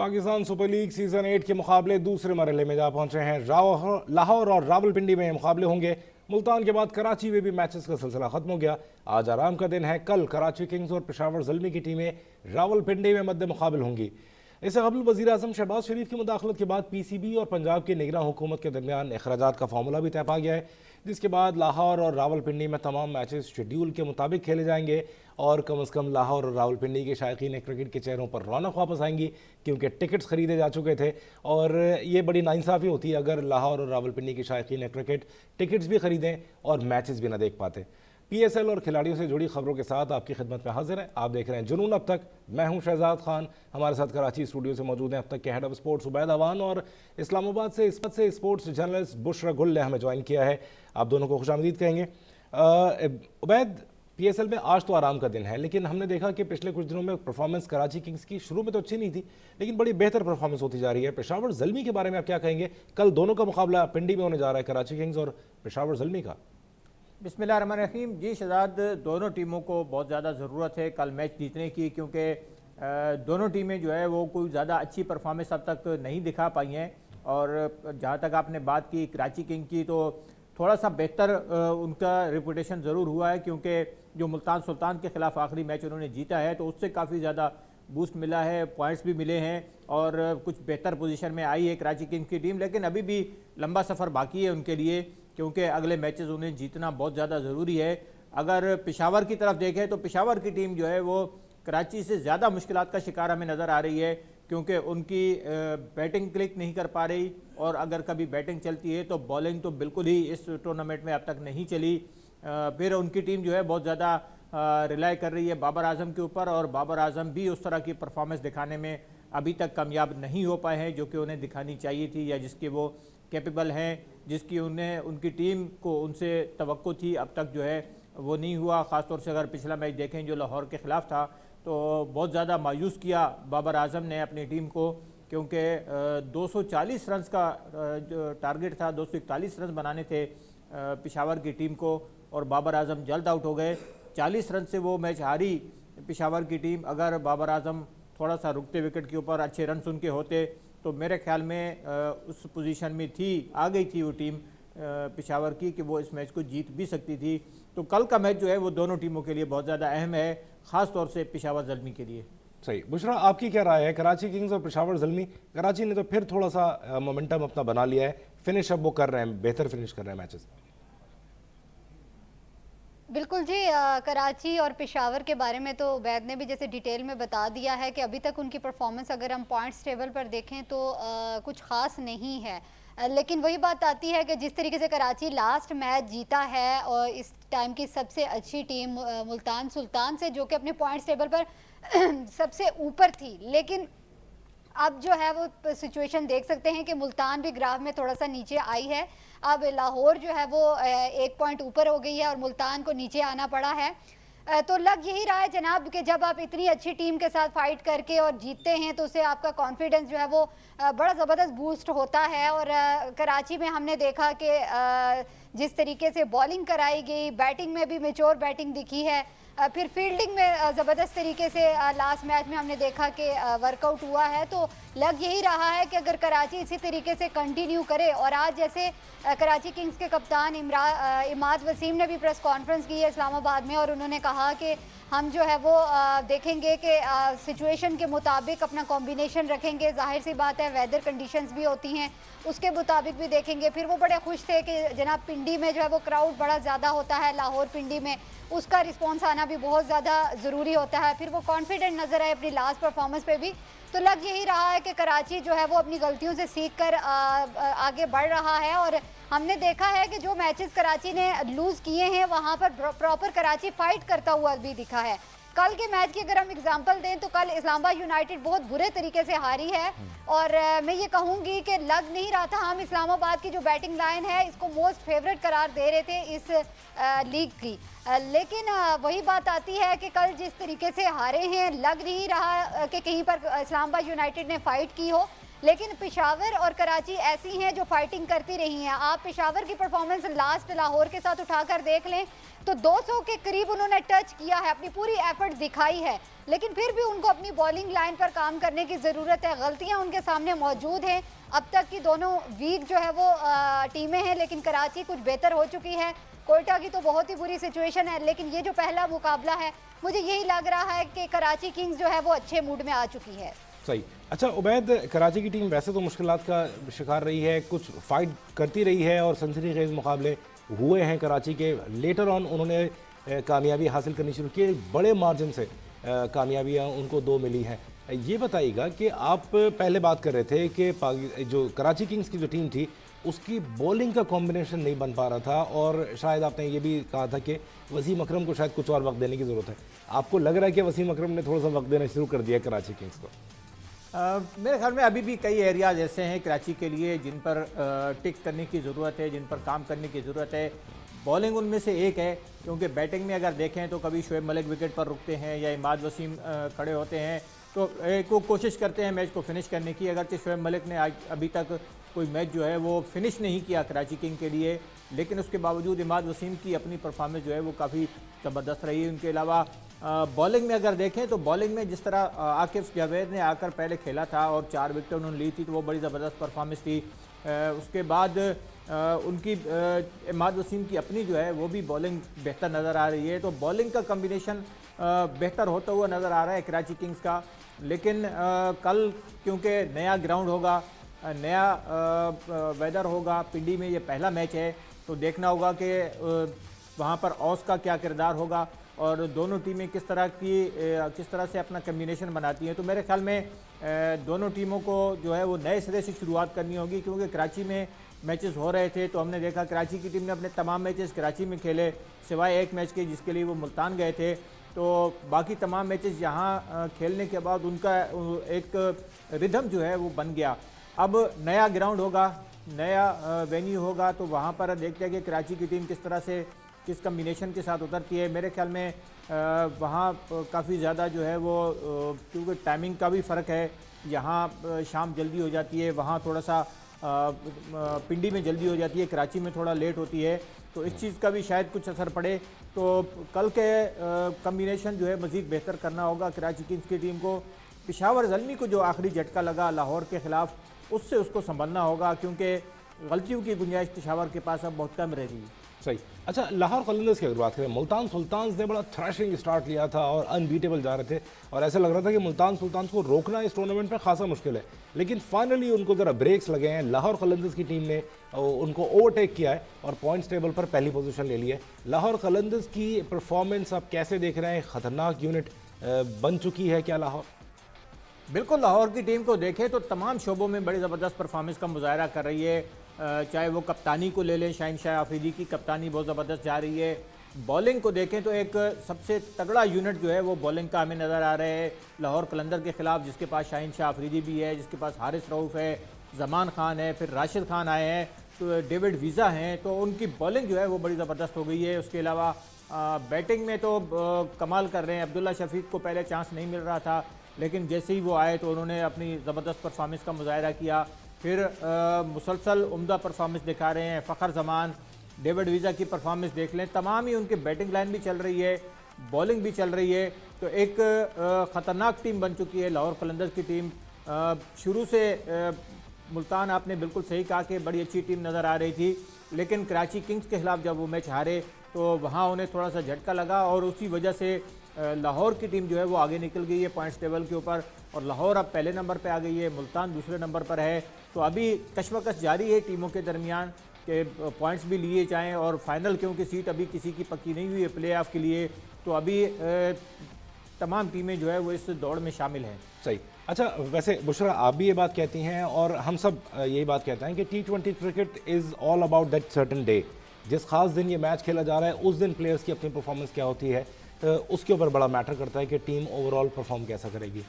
Pakistan super league season 8 के मुकाबले दूसरे मरहले में जा पहुंचे हैं। लाहौर और रावलपिंडी में मुकाबले होंगे। मुल्तान के बाद कराची में भी मैचेस का सिलसिला खत्म हो गया। आज आराम का दिन है। कल कराची किंग्स और पेशावर ज़ल्मी की टीमें रावलपिंडी में मद्दे मुकाबल होंगी। इससे कबल वज़ीर आज़म शहबाज शरीफ की मुदाखलत के बाद PCB और पंजाब की निगरान हुकूमत के दरमियान अखराजात का फार्मूला भी तय पा गया है, जिसके बाद लाहौर और रावलपिंडी में तमाम मैचेस शेड्यूल के मुताबिक खेले जाएंगे और कम अज़ कम लाहौर और रावलपिंडी के शायकीन क्रिकेट के चेहरों पर रौनक वापस आएंगी, क्योंकि टिकट्स ख़रीदे जा चुके थे। और ये बड़ी नाइंसाफ़ी होती है अगर लाहौर और रावलपिंडी के शायकीन क्रिकेट टिकट्स भी ख़रीदें और मैचेस भी ना देख पाते। PSL और खिलाड़ियों से जुड़ी खबरों के साथ आपकी खिदमत में हाजिर है। आप देख रहे हैं जुनून अब तक। मैं हूं शहजाद खान। हमारे साथ कराची स्टूडियो से मौजूद हैं अब तक के head of sports Ubaid Awan और इस्लामाबाद से स्पोर्ट्स जर्नलिस्ट बुशरा गुल ने हमें ज्वाइन किया है। आप दोनों को खुशामदीद कहेंगे। उबैद, PSL में आज तो आराम का दिन है, लेकिन हमने देखा कि पिछले कुछ दिनों में परफॉर्मेंस कराची किंग्स की शुरू में तो अच्छी नहीं थी, लेकिन बड़ी बेहतर परफॉर्मेंस होती जा रही है। पेशावर ज़ल्मी के बारे में आप क्या कहेंगे? कल दोनों का मुकाबला पिंडी में होने जा रहा है, कराची किंग्स और पेशावर ज़ल्मी का। बिस्मिल्लाहिर्रहमानिर्रहीम। जी शहजाद, दोनों टीमों को बहुत ज़्यादा ज़रूरत है कल मैच जीतने की, क्योंकि दोनों टीमें जो है वो कोई ज़्यादा अच्छी परफॉर्मेंस अब तक नहीं दिखा पाई हैं। और जहाँ तक आपने बात की कराची किंग की, तो थोड़ा सा बेहतर उनका रेपुटेशन ज़रूर हुआ है, क्योंकि जो मुल्तान सुल्तान के ख़िलाफ़ आखिरी मैच उन्होंने जीता है तो उससे काफ़ी ज़्यादा बूस्ट मिला है, पॉइंट्स भी मिले हैं और कुछ बेहतर पोजीशन में आई है कराची किंग्स की टीम। लेकिन अभी भी लंबा सफ़र बाकी है उनके लिए, क्योंकि अगले मैचेस उन्हें जीतना बहुत ज़्यादा ज़रूरी है। अगर पेशावर की तरफ देखें तो पेशावर की टीम जो है वो कराची से ज़्यादा मुश्किलात का शिकार हमें नज़र आ रही है, क्योंकि उनकी बैटिंग क्लिक नहीं कर पा रही और अगर कभी बैटिंग चलती है तो बॉलिंग तो बिल्कुल ही इस टूर्नामेंट में अब तक नहीं चली। फिर उनकी टीम जो है बहुत ज़्यादा रिलाई कर रही है बाबर आजम के ऊपर, और बाबर आजम भी उस तरह की परफॉर्मेंस दिखाने में अभी तक कामयाब नहीं हो पाए हैं जो कि उन्हें दिखानी चाहिए थी या जिसके वो कैपेबल हैं, जिसकी उन्हें उनकी टीम को उनसे तवक्को थी, अब तक जो है वो नहीं हुआ। ख़ासतौर से अगर पिछला मैच देखें जो लाहौर के ख़िलाफ़ था, तो बहुत ज़्यादा मायूस किया बाबर आजम ने अपनी टीम को, क्योंकि 240 रन का जो टारगेट था, 241 रन बनाने थे पेशावर की टीम को, और बाबर आजम जल्द आउट हो गए। 40 रन से वो मैच हारी पेशावर की टीम। अगर बाबर आजम थोड़ा सा रुकते विकेट के ऊपर अच्छे रन उनके होते तो मेरे ख्याल में उस पोजीशन में आ गई थी वो टीम पेशावर की कि वो इस मैच को जीत भी सकती थी। तो कल का मैच जो है वो दोनों टीमों के लिए बहुत ज़्यादा अहम है, ख़ास तौर से पेशावर ज़ल्मी के लिए। सही। बुशरा, आपकी क्या राय है? कराची किंग्स और पेशावर ज़ल्मी, कराची ने तो फिर थोड़ा सा मोमेंटम अपना बना लिया है, फिनिश अब वो कर रहे हैं, बेहतर फिनिश कर रहे हैं मैचेस। बिल्कुल जी, कराची और पेशावर के बारे में तो वैद ने भी जैसे डिटेल में बता दिया है कि अभी तक उनकी परफॉर्मेंस अगर हम पॉइंट्स टेबल पर देखें तो कुछ ख़ास नहीं है। लेकिन वही बात आती है कि जिस तरीके से कराची लास्ट मैच जीता है और इस टाइम की सबसे अच्छी टीम मुल्तान सुल्तान से, जो कि अपने पॉइंट्स टेबल पर सबसे ऊपर थी, लेकिन अब जो है वो सिचुएशन देख सकते हैं कि मुल्तान भी ग्राफ में थोड़ा सा नीचे आई है। अब लाहौर जो है वो 1 पॉइंट ऊपर हो गई है और मुल्तान को नीचे आना पड़ा है। तो लग यही रहा है जनाब कि जब आप इतनी अच्छी टीम के साथ फाइट करके और जीतते हैं तो उससे आपका कॉन्फिडेंस जो है वो बड़ा ज़बरदस्त बूस्ट होता है। और कराची में हमने देखा कि जिस तरीके से बॉलिंग कराई गई, बैटिंग में भी मेच्योर बैटिंग दिखी है, फिर फील्डिंग में ज़बरदस्त तरीके से लास्ट मैच में हमने देखा कि वर्कआउट हुआ है। तो लग यही रहा है कि अगर कराची इसी तरीके से कंटिन्यू करे, और आज जैसे कराची किंग्स के कप्तान इमाद वसीम ने भी प्रेस कॉन्फ्रेंस की है इस्लामाबाद में, और उन्होंने कहा कि हम जो है वो देखेंगे कि सिचुएशन के मुताबिक अपना कॉम्बिनेशन रखेंगे। जाहिर सी बात है वेदर कंडीशंस भी होती हैं, उसके मुताबिक भी देखेंगे। फिर वो बड़े खुश थे कि जनाब पिंडी में जो है वो क्राउड बड़ा ज़्यादा होता है, लाहौर पिंडी में उसका रिस्पॉन्स आना भी बहुत ज़्यादा ज़रूरी होता है। फिर वो कॉन्फिडेंट नज़र आए अपनी लास्ट परफॉर्मेंस पे भी। तो लग यही रहा है कि कराची जो है वो अपनी गलतियों से सीख कर आगे बढ़ रहा है। और हमने देखा है कि जो मैचेस कराची ने लूज़ किए हैं वहाँ पर प्रॉपर कराची फाइट करता हुआ भी दिखा है। कल के मैच की अगर हम एग्जांपल दें तो कल इस्लामाबाद यूनाइटेड बहुत बुरे तरीके से हारी है, और मैं ये कहूँगी कि लग नहीं रहा था, हम इस्लामाबाद की जो बैटिंग लाइन है इसको मोस्ट फेवरेट करार दे रहे थे इस लीग की। लेकिन वही बात आती है कि कल जिस तरीके से हारे हैं, लग नहीं रहा कि कहीं पर इस्लामाबाद यूनाइटेड ने फाइट की हो। लेकिन पेशावर और कराची ऐसी हैं जो फाइटिंग करती रही हैं। आप पेशावर की परफॉर्मेंस लास्ट लाहौर के साथ उठाकर देख लें तो 200 के करीब उन्होंने टच किया है, अपनी पूरी एफर्ट दिखाई है, लेकिन फिर भी उनको अपनी बॉलिंग लाइन पर काम करने की ज़रूरत है। गलतियां उनके सामने मौजूद हैं। अब तक की दोनों वीक जो है वो टीमें हैं, लेकिन कराची कुछ बेहतर हो चुकी है। कोयटा की तो बहुत ही बुरी सिचुएशन है, लेकिन ये जो पहला मुकाबला है मुझे यही लग रहा है कि कराची किंग्स जो है वो अच्छे मूड में आ चुकी है। सही। अच्छा उबैद, कराची की टीम वैसे तो मुश्किलात का शिकार रही है, कुछ फाइट करती रही है और सनसनी खेज मुकाबले हुए हैं कराची के। लेटर ऑन उन्होंने कामयाबी हासिल करनी शुरू की, बड़े मार्जिन से कामयाबियाँ उनको 2 मिली हैं। ये बताइएगा कि आप पहले बात कर रहे थे कि जो कराची किंग्स की जो टीम थी उसकी बॉलिंग का कॉम्बिनेशन नहीं बन पा रहा था, और शायद आपने ये भी कहा था कि वसीम अकरम को शायद कुछ और वक्त देने की ज़रूरत है। आपको लग रहा है कि वसीम अकरम ने थोड़ा सा वक्त देना शुरू कर दिया कराची किंग्स को? मेरे ख्याल में अभी भी कई एरियाज ऐसे हैं कराची के लिए जिन पर टिक करने की ज़रूरत है, जिन पर काम करने की ज़रूरत है। बॉलिंग उनमें से एक है, क्योंकि बैटिंग में अगर देखें तो कभी शोएब मलिक विकेट पर रुकते हैं या इमाद वसीम खड़े होते हैं, तो को कोशिश करते हैं मैच को फिनिश करने की। अगरचे शोएब मलिक ने आज अभी तक कोई मैच जो है वो फिनिश नहीं किया कराची किंग के लिए, लेकिन उसके बावजूद इमाद वसीम की अपनी परफॉर्मेंस जो है वो काफ़ी ज़बरदस्त रही। उनके अलावा बॉलिंग में अगर देखें तो बॉलिंग में जिस तरह आकिफ जावेद ने आकर पहले खेला था और 4 विकेट उन्होंने ली थी, तो वो बड़ी ज़बरदस्त परफॉर्मेंस थी। उसके बाद उनकी इमाद वसीम की अपनी जो है वो भी बॉलिंग बेहतर नज़र आ रही है। तो बॉलिंग का कम्बिनेशन बेहतर होता हुआ नज़र आ रहा है कराची किंग्स का। लेकिन कल क्योंकि नया ग्राउंड होगा, नया वेदर होगा, पिंडी में ये पहला मैच है, तो देखना होगा कि वहाँ पर ऑस का क्या किरदार होगा और दोनों टीमें किस तरह से अपना कम्बिनेशन बनाती हैं। तो मेरे ख्याल में दोनों टीमों को जो है वो नए सिरे से शुरुआत करनी होगी, क्योंकि कराची में मैचेस हो रहे थे तो हमने देखा कराची की टीम ने अपने तमाम मैचेस कराची में खेले, सिवाय एक मैच के जिसके लिए वो मुल्तान गए थे। तो बाकी तमाम मैचेस यहाँ खेलने के बाद उनका एक रिदम जो है वो बन गया। अब नया ग्राउंड होगा, नया वेन्यू होगा, तो वहाँ पर देखते हैं कि कराची की टीम किस तरह से किस कम्बिनेशन के साथ उतरती है। मेरे ख्याल में वहाँ काफ़ी ज़्यादा जो है वो क्योंकि टाइमिंग का भी फ़र्क है, यहाँ शाम जल्दी हो जाती है, वहाँ थोड़ा सा पिंडी में जल्दी हो जाती है, कराची में थोड़ा लेट होती है, तो इस चीज़ का भी शायद कुछ असर पड़े। तो कल के कम्बिनेशन जो है मज़ीद बेहतर करना होगा कराची किंग्स की टीम को। पेशावर ज़ल्मी को जो आखिरी झटका लगा लाहौर के ख़िलाफ़, उससे उसको संभलना होगा, क्योंकि गलतियों की गुंजाइश पेशावर के पास अब बहुत कम रह गई। सही। अच्छा, लाहौर कलंदर्स की अगर बात करें, मुल्तान सुल्तान्स ने बड़ा थ्रैशिंग स्टार्ट लिया था और अनबीटेबल जा रहे थे, और ऐसा लग रहा था कि मुल्तान सुल्तान्स को रोकना इस टूर्नामेंट में खासा मुश्किल है, लेकिन फाइनली उनको ज़रा ब्रेक्स लगे हैं। लाहौर कलंदर्स की टीम ने उनको ओवरटेक किया है और पॉइंट्स टेबल पर पहली पोजीशन ले ली है। लाहौर कलंदर्स की परफॉर्मेंस आप कैसे देख रहे हैं? ख़तरनाक यूनिट बन चुकी है क्या लाहौर? बिल्कुल, लाहौर की टीम को देखें तो तमाम शोबों में बड़ी ज़बरदस्त परफॉर्मेंस का मुजाहरा कर रही है। चाहे वो कप्तानी को ले लें, शाहिनशाह आफरीदी की कप्तानी बहुत ज़बरदस्त जा रही है। बॉलिंग को देखें तो एक सबसे तगड़ा यूनिट जो है वो बॉलिंग का हमें नज़र आ रहा है लाहौर कलंदर के ख़िलाफ़, जिसके पास शाहिनशाह आफरीदी भी है, जिसके पास हारिस रऊफ़ है, जमान खान है, फिर राशिद खान आए हैं, तो डेविड वीज़ा हैं, तो उनकी बॉलिंग जो है वो बड़ी ज़बरदस्त हो गई है। उसके अलावा बैटिंग में तो कमाल कर रहे हैं। अब्दुल्ला शफीक को पहले चांस नहीं मिल रहा था, लेकिन जैसे ही वो आए तो उन्होंने अपनी ज़बरदस्त परफॉर्मेंस का मुजाहरा किया। फिर मुसलसल उम्दा परफॉर्मेंस दिखा रहे हैं फ़खर जमान, डेविड वीज़ा की परफॉर्मेंस देख लें, तमाम ही उनकी बैटिंग लाइन भी चल रही है, बॉलिंग भी चल रही है। तो एक ख़तरनाक टीम बन चुकी है लाहौर कलंदर्स की टीम। शुरू से मुल्तान, आपने बिल्कुल सही कहा कि बड़ी अच्छी टीम नज़र आ रही थी, लेकिन कराची किंग्स के ख़िलाफ़ जब वो मैच हारे तो वहाँ उन्हें थोड़ा सा झटका लगा, और उसी वजह से लाहौर की टीम जो है वो आगे निकल गई है पॉइंट्स टेबल के ऊपर, और लाहौर अब पहले नंबर पे आ गई है, मुल्तान दूसरे नंबर पर है। तो अभी कशमकश जारी है टीमों के दरमियान कि पॉइंट्स भी लिए जाएँ, और फाइनल क्योंकि सीट अभी किसी की पक्की नहीं हुई है प्ले ऑफ के लिए, तो अभी तमाम टीमें जो है वो इस दौड़ में शामिल हैं। सही। अच्छा, वैसे बुशरा आप भी ये बात कहती हैं और हम सब यही बात कहते हैं कि T20 cricket is all about that certain day. जिस खास दिन ये मैच खेला जा रहा है उस दिन प्लेयर्स की अपनी परफॉर्मेंस क्या होती है, उसके ऊपर बड़ा मैटर करता है कि टीम ओवरऑल परफॉर्म कैसा करेगी।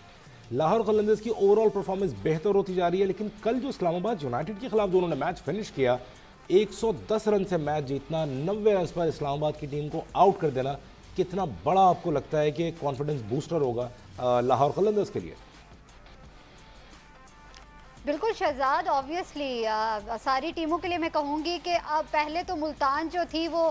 लाहौर कलंदर्स की ओवरऑल परफॉर्मेंस बेहतर होती जा रही है, लेकिन कल जो इस्लामाबाद यूनाइटेड के खिलाफ जो उन्होंने मैच फिनिश किया, 110 रन से मैच जीतना, 90 रन पर इस्लामाबाद की टीम को आउट कर देना, कितना बड़ा आपको लगता है कि कॉन्फिडेंस बूस्टर होगा लाहौर कलंदर्स के लिए? बिल्कुल शहजाद, ऑब्वियसली सारी टीमों के लिए मैं कहूँगी कि अब पहले तो मुल्तान जो थी वो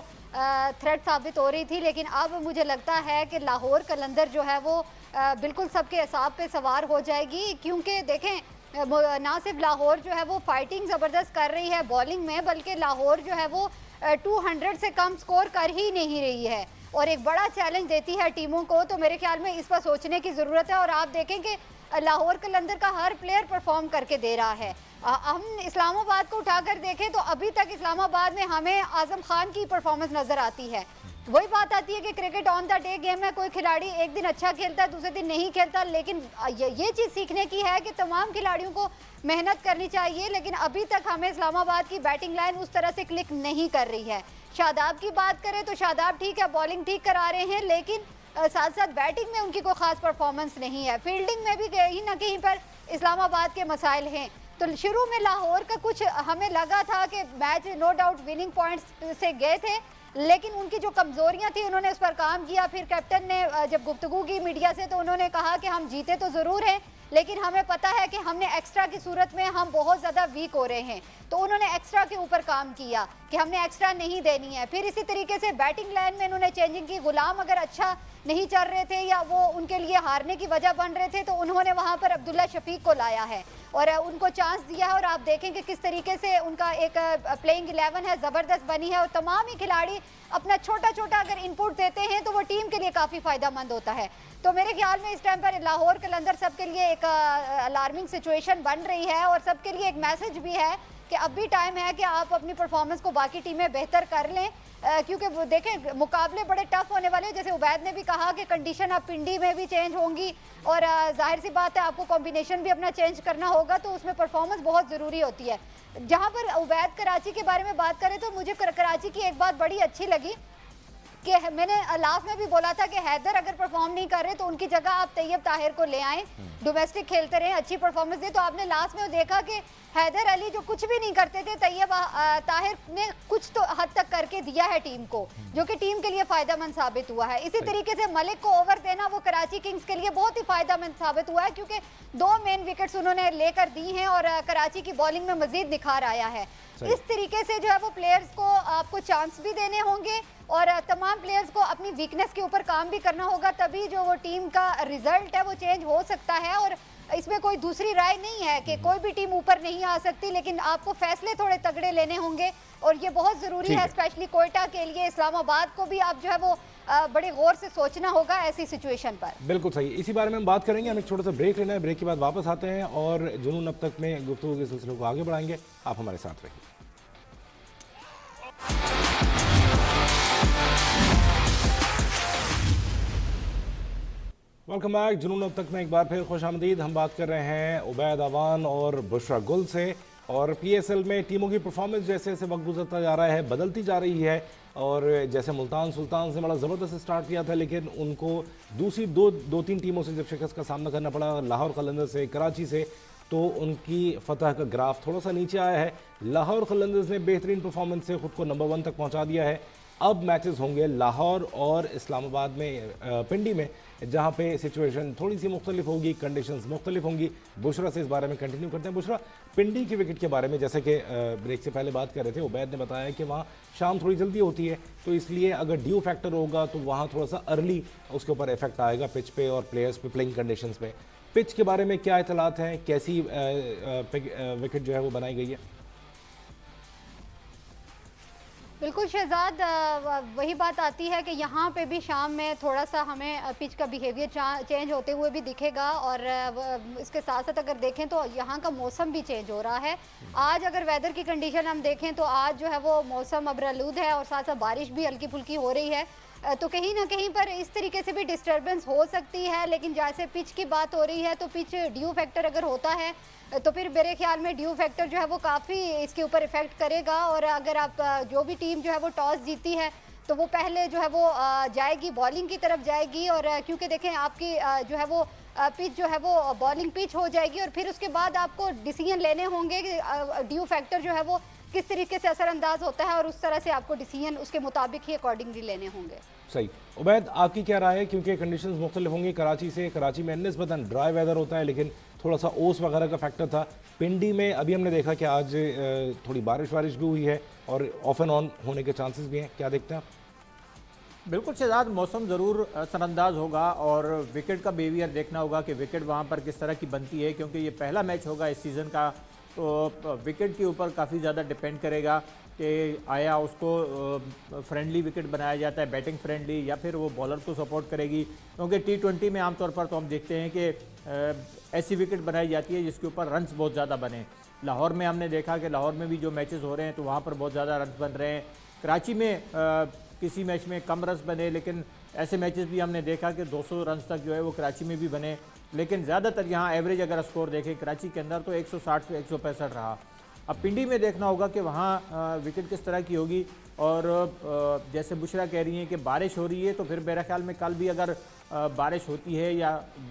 थ्रेट साबित हो रही थी, लेकिन अब मुझे लगता है कि लाहौर कलंदर जो है वो बिल्कुल सबके हिसाब पे सवार हो जाएगी, क्योंकि देखें ना सिर्फ लाहौर जो है वो फाइटिंग ज़बरदस्त कर रही है बॉलिंग में, बल्कि लाहौर जो है वो 200 से कम स्कोर कर ही नहीं रही है और एक बड़ा चैलेंज देती है टीमों को। तो मेरे ख्याल में इस पर सोचने की ज़रूरत है और आप देखें कि लाहौर कलंदर का हर प्लेयर परफॉर्म करके दे रहा है। हम इस्लामाबाद को उठाकर देखें तो अभी तक इस्लामाबाद में हमें आजम खान की परफॉर्मेंस नज़र आती है। वही बात आती है कि cricket on the day game है, कोई खिलाड़ी एक दिन अच्छा खेलता है दूसरे दिन नहीं खेलता, लेकिन ये चीज़ सीखने की है कि तमाम खिलाड़ियों को मेहनत करनी चाहिए। लेकिन अभी तक हमें इस्लामाबाद की बैटिंग लाइन उस तरह से क्लिक नहीं कर रही है। शादाब की बात करें तो शादाब ठीक है, बॉलिंग ठीक करा रहे हैं, लेकिन साथ साथ बैटिंग में उनकी कोई खास परफॉर्मेंस नहीं है। फील्डिंग में भी कहीं ना कहीं पर इस्लामाबाद के मसाइल हैं। तो शुरू में लाहौर का कुछ हमें लगा था कि match no doubt winning points से गए थे, लेकिन उनकी जो कमजोरियां थी उन्होंने उस पर काम किया। फिर कैप्टन ने जब गुफ्तगू की मीडिया से तो उन्होंने कहा कि हम जीते तो ज़रूर हैं, लेकिन हमें पता है कि हमने एक्स्ट्रा की सूरत में हम बहुत ज़्यादा वीक हो रहे हैं। तो उन्होंने एक्स्ट्रा के ऊपर काम किया कि हमने एक्स्ट्रा नहीं देनी है। फिर इसी तरीके से बैटिंग लाइन में उन्होंने चेंजिंग की। गुलाम अगर अच्छा नहीं चल रहे थे या वो उनके लिए हारने की वजह बन रहे थे तो उन्होंने वहाँ पर अब्दुल्ला शफीक को लाया है और उनको चांस दिया है। और आप देखें कि किस तरीके से उनका एक प्लेइंग 11 है ज़बरदस्त बनी है और तमाम ही खिलाड़ी अपना छोटा छोटा अगर इनपुट देते हैं तो वो टीम के लिए काफ़ी फ़ायदेमंद होता है। तो मेरे ख्याल में इस टाइम पर लाहौर कलंदर सबके लिए एक अलार्मिंग सिचुएशन बन रही है और सबके लिए एक मैसेज भी है कि अब भी टाइम है कि आप अपनी परफॉर्मेंस को बाकी टीमें बेहतर कर लें, क्योंकि वो देखें मुकाबले बड़े टफ होने वाले हैं। जैसे उबैद ने भी कहा कि कंडीशन अब पिंडी में भी चेंज होंगी और जाहिर सी बात है आपको कॉम्बिनेशन भी अपना चेंज करना होगा, तो उसमें परफॉर्मेंस बहुत ज़रूरी होती है। जहाँ पर उबैद कराची के बारे में बात करें तो मुझे कराची की एक बात बड़ी अच्छी लगी कि मैंने लास्ट में भी बोला था कि हैदर अगर परफॉर्म नहीं कर रहे तो उनकी जगह आप तैयब ताहिर को ले आएं, डोमेस्टिक खेलते रहे, अच्छी परफॉर्मेंस दे। तो आपने लास्ट में देखा कि हैदर अली जो कुछ भी नहीं करते थे, तैयब ताहिर ने कुछ तो हद तक करके दिया है टीम को, जो कि टीम के लिए फायदेमंद साबित हुआ है। इसी तरीके से मलिक को ओवर देना वो कराची किंग्स के लिए बहुत ही फायदेमंद साबित हुआ है, क्योंकि 2 मेन विकेट्स उन्होंने लेकर दी हैं और कराची की बॉलिंग में मजीद निखार आया है। इस तरीके से जो है वो प्लेयर्स को आपको चांस भी देने होंगे और तमाम प्लेयर्स को अपनी वीकनेस के ऊपर काम भी करना होगा, तभी जो वो टीम का रिजल्ट है वो चेंज हो सकता है। और इसमें कोई दूसरी राय नहीं है कि कोई भी टीम ऊपर नहीं आ सकती, लेकिन आपको फैसले थोड़े तगड़े लेने होंगे और ये बहुत ज़रूरी है, स्पेशली कोयटा के लिए। इस्लामाबाद को भी आप जो है वो बड़े गौर से सोचना होगा ऐसी सिचुएशन पर। बिल्कुल सही, इसी बारे में हम बात करेंगे। हम एक छोटा सा ब्रेक लेना है, ब्रेक के बाद वापस आते हैं और जुनून अब तक में गुफ्तगू के सिलसिले को आगे बढ़ाएंगे। आप हमारे साथ रहिए। Welcome back. जुनून अब तक में एक बार फिर खुश आमदीद। हम बात कर रहे हैं उबैद अवान और बुशरा गुल से। और पीएसएल में टीमों की परफॉर्मेंस जैसे जैसे वक्त गुजरता जा रहा है बदलती जा रही है। और जैसे मुल्तान सुल्तान से बड़ा ज़बरदस्त स्टार्ट किया था, लेकिन उनको दूसरी दो तीन टीमों से जब शिकस्त का सामना करना पड़ा, लाहौर कलंदर से, कराची से, तो उनकी फतह का ग्राफ थोड़ा सा नीचे आया है। लाहौर कलंदर्स ने बेहतरीन परफॉर्मेंस से ख़ुद को नंबर 1 तक पहुंचा दिया है। अब मैचेस होंगे लाहौर और इस्लामाबाद में, पिंडी में, जहां पे सिचुएशन थोड़ी सी मुख्तलिफ होगी, कंडीशंस मुख्तलिफ होंगी। बुशरा से इस बारे में कंटिन्यू करते हैं। बुशरा, पिंडी की विकेट के बारे में जैसे कि ब्रेक से पहले बात कर रहे थे, उबैद ने बताया कि वहाँ शाम थोड़ी जल्दी होती है, तो इसलिए अगर ड्यू फैक्टर होगा तो वहाँ थोड़ा सा अर्ली उसके ऊपर इफेक्ट आएगा पिच पे और प्लेयर्स पे, प्लेइंग कंडीशंस पे। पिच के बारे में क्या इतलात हैं, कैसी विकेट जो है वो बनाई गई है? बिल्कुल शहजाद, वही बात आती है कि यहाँ पे भी शाम में थोड़ा सा हमें पिच का बिहेवियर चेंज होते हुए भी दिखेगा। और इसके साथ साथ अगर देखें तो यहाँ का मौसम भी चेंज हो रहा है। आज अगर वेदर की कंडीशन हम देखें तो आज जो है वो मौसम अबरआलूद है और साथ साथ बारिश भी हल्की फुल्की हो रही है, तो कहीं ना कहीं पर इस तरीके से भी डिस्टर्बेंस हो सकती है। लेकिन जैसे पिच की बात हो रही है तो पिच ड्यू फैक्टर अगर होता है तो फिर मेरे ख्याल में ड्यू फैक्टर जो है वो काफ़ी इसके ऊपर इफेक्ट करेगा। और अगर आप जो भी टीम जो है वो टॉस जीती है तो वो पहले जो है वो जाएगी बॉलिंग की तरफ जाएगी। और क्योंकि देखें आपकी जो है वो पिच जो है वो बॉलिंग पिच हो जाएगी और फिर उसके बाद आपको डिसीजन लेने होंगे कि ड्यू फैक्टर जो है वो किस तरीके से असरअंदाज होता है और उस तरह से आपको डिसीजन उसके मुताबिक ही अकॉर्डिंगली लेने होंगे। सही। उबैद, आपकी क्या राय है, क्योंकि कंडीशंस मुख्तलिफ होंगी कराची से? कराची में निस्बतन ड्राई वेदर होता है, लेकिन थोड़ा सा ओस वगैरह का फैक्टर था। पिंडी में अभी हमने देखा कि आज थोड़ी बारिश भी हुई है और ऑफ एंड ऑन होने के चांसेस भी हैं, क्या देखते हैं आप? बिल्कुल शहजाद, मौसम ज़रूर असरअंदाज होगा और विकेट का बिहेवियर देखना होगा कि विकेट वहाँ पर किस तरह की बनती है, क्योंकि ये पहला मैच होगा इस सीज़न का, तो विकेट के ऊपर काफ़ी ज़्यादा डिपेंड करेगा कि आया उसको फ्रेंडली विकेट बनाया जाता है, बैटिंग फ्रेंडली, या फिर वो बॉलर को सपोर्ट करेगी, क्योंकि T20 में आमतौर पर तो हम देखते हैं कि ऐसी विकेट बनाई जाती है जिसके ऊपर रन्स बहुत ज़्यादा बने। लाहौर में हमने देखा कि लाहौर में भी जो मैचेस हो रहे हैं तो वहाँ पर बहुत ज़्यादा रन्स बन रहे हैं। कराची में किसी मैच में कम रन्स बने, लेकिन ऐसे मैचेस भी हमने देखा कि 200 रन्स तक जो है वो कराची में भी बने, लेकिन ज़्यादातर यहाँ एवरेज अगर स्कोर देखें कराची के अंदर तो 160 से 165 रहा। अब पिंडी में देखना होगा कि वहाँ विकेट किस तरह की होगी, और जैसे बुशरा कह रही हैं कि बारिश हो रही है, तो फिर मेरे ख्याल में कल भी अगर बारिश होती है या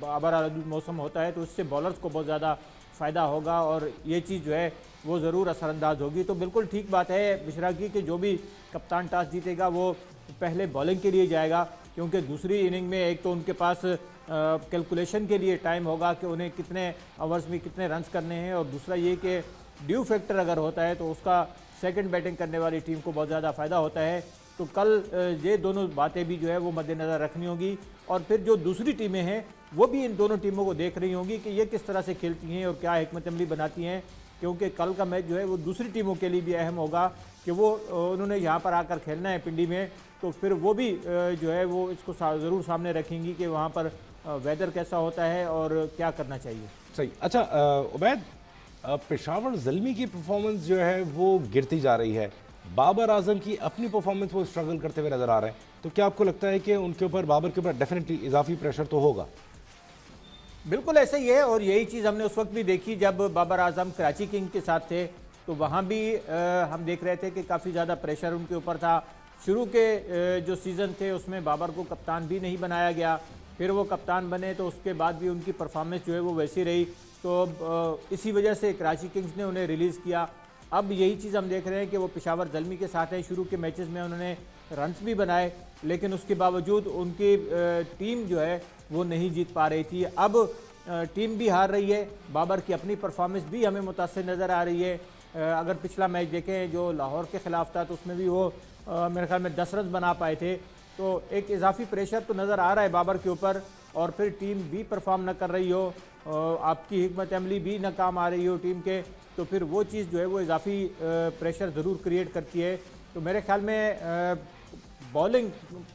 आबाद मौसम होता है तो उससे बॉलर्स को बहुत ज़्यादा फ़ायदा होगा और ये चीज़ जो है वो ज़रूर असरअंदाज होगी। तो बिल्कुल ठीक बात है बुशरा की कि जो भी कप्तान टॉस जीतेगा वो पहले बॉलिंग के लिए जाएगा, क्योंकि दूसरी इनिंग में एक तो उनके पास कैलकुलेशन के लिए टाइम होगा कि उन्हें कितने ओवर्स में कितने रन्स करने हैं, और दूसरा ये कि ड्यू फैक्टर अगर होता है तो उसका सेकंड बैटिंग करने वाली टीम को बहुत ज़्यादा फ़ायदा होता है। तो कल ये दोनों बातें भी जो है वो मद्देनज़र रखनी होगी, और फिर जो दूसरी टीमें हैं वो भी इन दोनों टीमों को देख रही होंगी कि ये किस तरह से खेलती हैं और क्या हिकमत अमली बनाती हैं, क्योंकि कल का मैच जो है वो दूसरी टीमों के लिए भी अहम होगा कि वो उन्होंने यहाँ पर आकर खेलना है पिंडी में, तो फिर वो भी जो है वो इसको ज़रूर सामने रखेंगी कि वहाँ पर वेदर कैसा होता है और क्या करना चाहिए। सही। अच्छा उबैद, पेशावर ज़ल्मी की परफॉर्मेंस जो है वो गिरती जा रही है, बाबर आजम की अपनी परफॉर्मेंस वो स्ट्रगल करते हुए नज़र आ रहे हैं, तो क्या आपको लगता है कि उनके ऊपर, बाबर के ऊपर डेफिनेटली इजाफी प्रेशर तो होगा? बिल्कुल ऐसा ही है, और यही चीज़ हमने उस वक्त भी देखी जब बाबर आजम कराची किंग के साथ थे, तो वहाँ भी हम देख रहे थे कि काफ़ी ज़्यादा प्रेशर उनके ऊपर था। शुरू के जो सीज़न थे उसमें बाबर को कप्तान भी नहीं बनाया गया, फिर वो कप्तान बने तो उसके बाद भी उनकी परफॉर्मेंस जो है वो वैसी रही, तो इसी वजह से कराची किंग्स ने उन्हें रिलीज़ किया। अब यही चीज़ हम देख रहे हैं कि वो पेशावर ज़ल्मी के साथ हैं। शुरू के मैचेस में उन्होंने रन्स भी बनाए, लेकिन उसके बावजूद उनकी टीम जो है वो नहीं जीत पा रही थी। अब टीम भी हार रही है, बाबर की अपनी परफॉर्मेंस भी हमें मुतासिर नज़र आ रही है। अगर पिछला मैच देखें जो लाहौर के ख़िलाफ़ था तो उसमें भी वो मेरे ख्याल में 10 रन बना पाए थे, तो एक इजाफी प्रेशर तो नज़र आ रहा है बाबर के ऊपर, और फिर टीम भी परफॉर्म न कर रही हो, आपकी हिकमत अमली भी नाकाम आ रही हो टीम के, तो फिर वो चीज़ जो है वो इजाफी प्रेशर ज़रूर क्रिएट करती है। तो मेरे ख्याल में बॉलिंग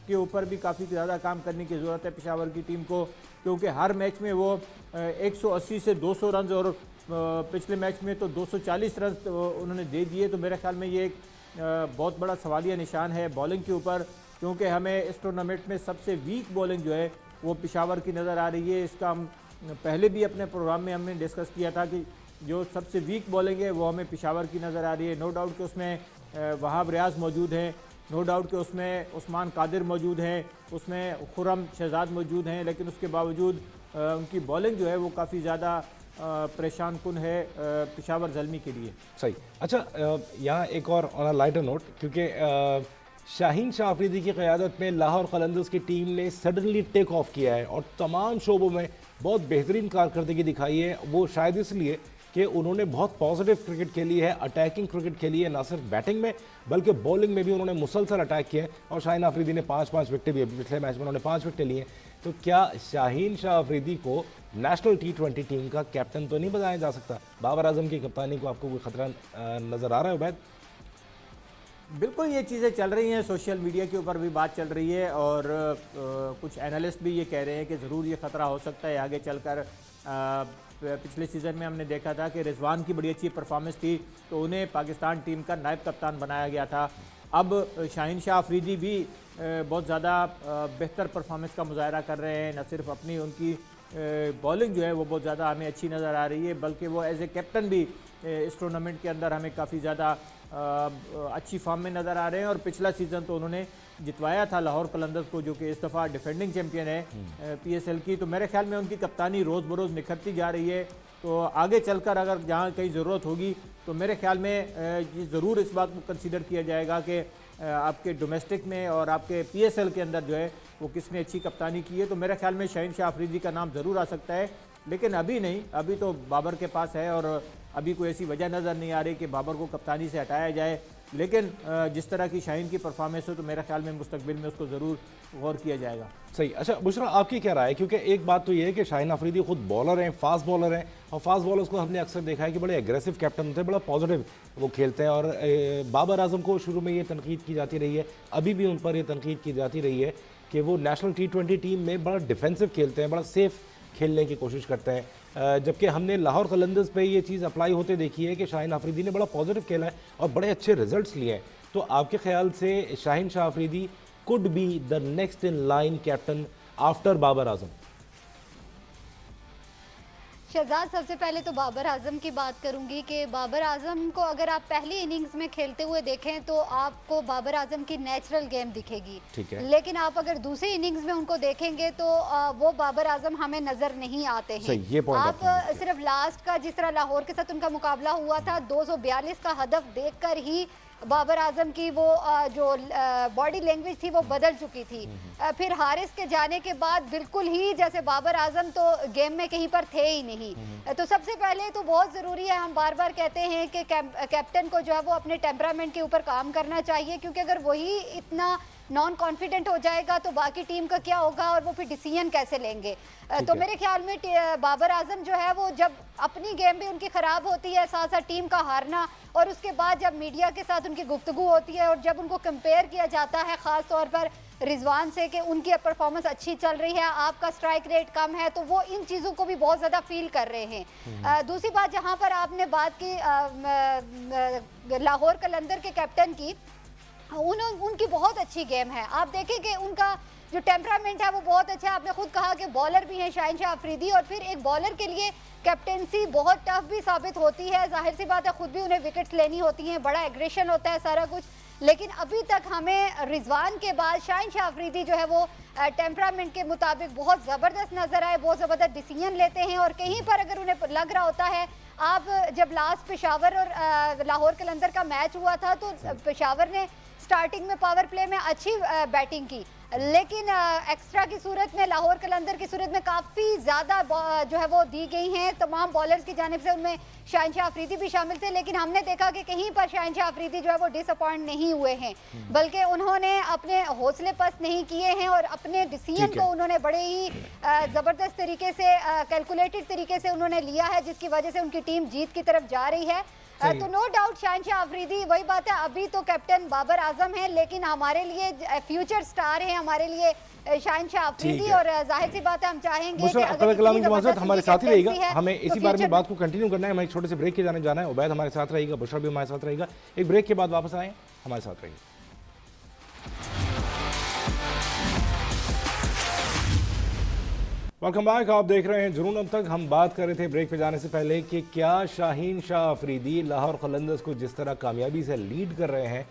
के ऊपर भी काफ़ी ज़्यादा काम करने की ज़रूरत है पेशावर की टीम को, क्योंकि हर मैच में वो 180 से 200 रन, और पिछले मैच में तो 240 रन उन्होंने दे दिए। तो मेरे ख्याल में ये एक बहुत बड़ा सवालिया निशान है बॉलिंग के ऊपर, क्योंकि हमें इस टूर्नामेंट में सबसे वीक बॉलिंग जो है वो पेशावर की नज़र आ रही है। इसका हम पहले भी अपने प्रोग्राम में हमने डिस्कस किया था कि जो सबसे वीक बॉलिंग है वो हमें पेशावर की नज़र आ रही है। नो डाउट कि उसमें वहाब रियाज मौजूद हैं, नो डाउट कि उसमें उस्मान कादिर मौजूद हैं, उसमें खुरम शहजाद मौजूद हैं, लेकिन उसके बावजूद उनकी बॉलिंग जो है वो काफ़ी ज़्यादा परेशान कुन है पेशावर ज़ल्मी के लिए। सही। अच्छा, यहाँ एक और ऑन अ लाइटर नोट, क्योंकि शाहीन शाह अफरीदी की क़यादत में लाहौर क़लंदर्स की टीम ने सडनली टेक ऑफ किया है और तमाम शोबों में बहुत बेहतरीन कारकर्दगी दिखाई है। वो शायद इसलिए कि उन्होंने बहुत पॉजिटिव क्रिकेट खेली है, अटैकिंग क्रिकेट खेली है, ना सिर्फ बैटिंग में बल्कि बॉलिंग में भी उन्होंने मुसलसल अटैक किया है, और शाहीन अफरीदी ने 5-5 विकेटें भी, पिछले मैच में उन्होंने 5 विकेटें लिए। तो क्या शाहीन शाह अफरीदी को नेशनल T20 टीम का कैप्टन तो नहीं बनाया जा सकता? बाबर आजम की कप्तानी को आपको कोई खतरा नज़र आ रहा है उबैद? बिल्कुल ये चीज़ें चल रही हैं, सोशल मीडिया के ऊपर भी बात चल रही है, और कुछ एनालिस्ट भी ये कह रहे हैं कि ज़रूर ये ख़तरा हो सकता है आगे चलकर। पिछले सीज़न में हमने देखा था कि रिजवान की बड़ी अच्छी परफॉर्मेंस थी, तो उन्हें पाकिस्तान टीम का नायब कप्तान बनाया गया था। अब शाहीन शाह अफरीदी भी बहुत ज़्यादा बेहतर परफॉर्मेंस का मुजाहरा कर रहे हैं, न सिर्फ अपनी उनकी बॉलिंग जो है वो बहुत ज़्यादा हमें अच्छी नज़र आ रही है, बल्कि वो एज ए कैप्टन भी इस टूर्नामेंट के अंदर हमें काफ़ी ज़्यादा अच्छी फॉर्म में नज़र आ रहे हैं। और पिछला सीज़न तो उन्होंने जितवाया था लाहौर कलंदर्स को, जो कि इस दफ़ा डिफेंडिंग चैंपियन है PSL की। तो मेरे ख्याल में उनकी कप्तानी रोज़ बरोज़ निखरती जा रही है। तो आगे चलकर अगर जहाँ कहीं ज़रूरत होगी तो मेरे ख्याल में ये ज़रूर इस बात को कंसीडर किया जाएगा कि आपके डोमेस्टिक में और आपके PSL के अंदर जो है वो किसने अच्छी कप्तानी की है। तो मेरे ख्याल में शाहीन शाह अफरीदी का नाम ज़रूर आ सकता है, लेकिन अभी नहीं, अभी तो बाबर के पास है और अभी कोई ऐसी वजह नज़र नहीं आ रही कि बाबर को कप्तानी से हटाया जाए। लेकिन जिस तरह की शाहीन की परफॉर्मेंस हो तो मेरे ख्याल में मुस्तकबिल में उसको ज़रूर गौर किया जाएगा। सही। अच्छा बुशरा, आपकी क्या राय है? क्योंकि एक बात तो ये है कि शाहीन अफरीदी खुद बॉलर हैं, फास्ट बॉलर हैं, और फास्ट बॉलर्स को हमने अक्सर देखा है कि बड़े एग्रेसिव कैप्टन होते हैं, बड़ा पॉजिटिव वो खेलते हैं। और बाबर आजम को शुरू में ये तनकीद की जाती रही है, अभी भी उन पर ये तनकीद की जाती रही है कि वो नेशनल T20 टीम में बड़ा डिफेंसिव खेलते हैं, बड़ा सेफ खेलने की कोशिश करते हैं। जबकि हमने लाहौर कलंदर्स पे ये चीज़ अप्लाई होते देखी है कि शाहीन अफरीदी ने बड़ा पॉजिटिव खेला है और बड़े अच्छे रिजल्ट्स लिए हैं। तो आपके ख्याल से Shaheen Shah Afridi could be the next in line captain after Babar Azam? Shahzad, सबसे पहले तो बाबर आजम की बात करूंगी कि बाबर आजम को अगर आप पहली इनिंग्स में खेलते हुए देखें तो आपको बाबर आजम की नेचुरल गेम दिखेगी। ठीक है। लेकिन आप अगर दूसरी इनिंग्स में उनको देखेंगे तो वो बाबर आजम हमें नजर नहीं आते हैं। सही, ये पॉइंट आप सिर्फ लास्ट का जिस तरह लाहौर के साथ उनका मुकाबला हुआ था, 242 का हदफ देखकर ही बाबर आजम की वो जो बॉडी लैंग्वेज थी वो बदल चुकी थी। फिर हारिस के जाने के बाद बिल्कुल ही जैसे बाबर आजम तो गेम में कहीं पर थे ही नहीं। तो सबसे पहले तो बहुत ज़रूरी है, हम बार बार कहते हैं कि कैप्टन को जो है वो अपने टेम्परामेंट के ऊपर काम करना चाहिए, क्योंकि अगर वही इतना नॉन कॉन्फिडेंट हो जाएगा तो बाकी टीम का क्या होगा और वो फिर डिसीजन कैसे लेंगे। तो मेरे ख्याल में बाबर आजम जो है वो जब अपनी गेम भी उनकी ख़राब होती है, साथ साथ टीम का हारना, और उसके बाद जब मीडिया के साथ उनकी गुफ्तगू होती है और जब उनको कंपेयर किया जाता है ख़ास तौर पर रिजवान से कि उनकी परफॉर्मेंस अच्छी चल रही है, आपका स्ट्राइक रेट कम है, तो वो इन चीज़ों को भी बहुत ज़्यादा फील कर रहे हैं। दूसरी बात जहाँ पर आपने बात की लाहौर कलंदर के कैप्टन की, उनकी बहुत अच्छी गेम है। आप देखें कि उनका जो टेम्परामेंट है वो बहुत अच्छा है। आपने खुद कहा कि बॉलर भी हैं शाहीन शाह अफरीदी, और फिर एक बॉलर के लिए कैप्टेंसी बहुत टफ भी साबित होती है। जाहिर सी बात है, खुद भी उन्हें विकेट्स लेनी होती हैं, बड़ा एग्रेशन होता है सारा कुछ। लेकिन अभी तक हमें रिजवान के बाद शाहीन शाह अफरीदी जो है वो टेम्परामेंट के मुताबिक बहुत ज़बरदस्त नज़र आए, बहुत ज़बरदस्त डिसीजन लेते हैं। और कहीं पर अगर उन्हें लग रहा होता है, आप जब लास्ट पेशावर और लाहौर कलंदर का मैच हुआ था तो पेशावर ने स्टार्टिंग में पावर प्ले में अच्छी बैटिंग की, लेकिन एक्स्ट्रा की सूरत में लाहौर कलंदर की सूरत में काफ़ी ज़्यादा जो है वो दी गई हैं तमाम बॉलर्स की जानिब से, उनमें शाहीन शाह अफरीदी भी शामिल थे। लेकिन हमने देखा कि कहीं पर शाहीन शाह अफरीदी जो है वो डिसअपॉइंट नहीं हुए हैं, बल्कि उन्होंने अपने हौसले पस्त नहीं किए हैं और अपने डिसीजन को उन्होंने बड़े ही ज़बरदस्त तरीके से कैलकुलेटेड तरीके से उन्होंने लिया है, जिसकी वजह से उनकी टीम जीत की तरफ जा रही है। तो नो डाउट शाहीन शाह अफरीदी, वही बात है, अभी तो कैप्टन बाबर आजम है, लेकिन हमारे लिए फ्यूचर स्टार है हमारे लिए शाहीन शाह अफरीदी। और जाहिर सी बात है, हम चाहेंगे कि अगर हमारे साथ ही रहेगा, हमें इसी बारे में बात को कंटिन्यू करना है। हमें एक छोटे से ब्रेक के जाना है। उबैद हमारे साथ रहेगा, बुशरा भी हमारे साथ रहेगा। एक ब्रेक के बाद वापस आए, हमारे साथ रहेगा। वेलकम बैक, आप देख रहे हैं जुनून। अब तक हम बात कर रहे थे ब्रेक पे जाने से पहले कि क्या शाहीन शाह अफरीदी लाहौर कलंदर्स को जिस तरह कामयाबी से लीड कर रहे हैं,